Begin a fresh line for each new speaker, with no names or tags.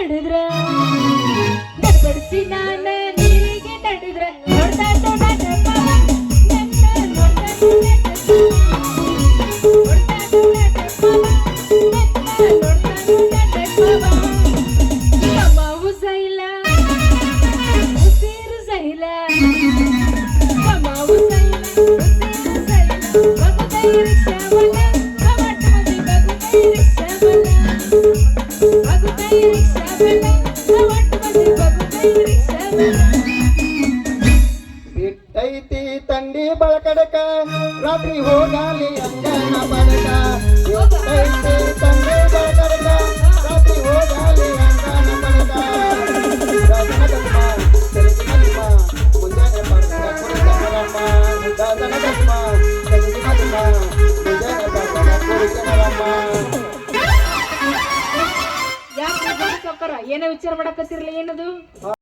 ನಡೆದ್ರೆ ನಡ್ಬಡಿಸಿ ನಾನ ನೀರಿಗೆ ನಡೆದ್ರೆ ನೋಡ್ತಾ ಮಾವು ಸೈಲ ಉಸಿರು ಸೈಲ ಮಾವು ಸೈಲ ಉಸಿರು ಸೈಲ ಬಗುದೈ ರಿಕ್ಷಾವಲ ಕಮಟ ಮದಿ ಬಗುದೈ ರಿಕ್ಷಾವಲ ಬಗುದೈ ರಿಕ್ಷಾವಲ ಕಮಟ ಮದಿ ಬಗುದೈ ರಿಕ್ಷಾವಲ
ಬಿಟ್ಟೈತಿ ತಂಡಿ ಬಳಕಡಕ ರಾತ್ರಿ ಹೋಗಾಲಿ ಅಂಗನ ಬಡಕ ಬಿಟ್ಟೈತಿ ತಂಡಿ ಬಳಕಡಕ ರಾತ್ರಿ ಹೋಗಾಲಿ ಅಂಗನ ಬಡಕ ದಾದನಗಮ್ಮ ತೆಲುಗಿನಮ್ಮ ಮುಂಜಾನೆ ಬರ್ತಾ ಕುರಿತನರಮ್ಮ ದಾದನಗಮ್ಮ ತೆಲುಗಿನಮ್ಮ ಮುಂಜಾನೆ ಬರ್ತಾ ಕುರಿತನರಮ್ಮ.
ಯಾಕೆ ಏನೋ ವಿಚಾರ ಮಾಡಕತ್ತಿರ್ಲಿ ಏನದು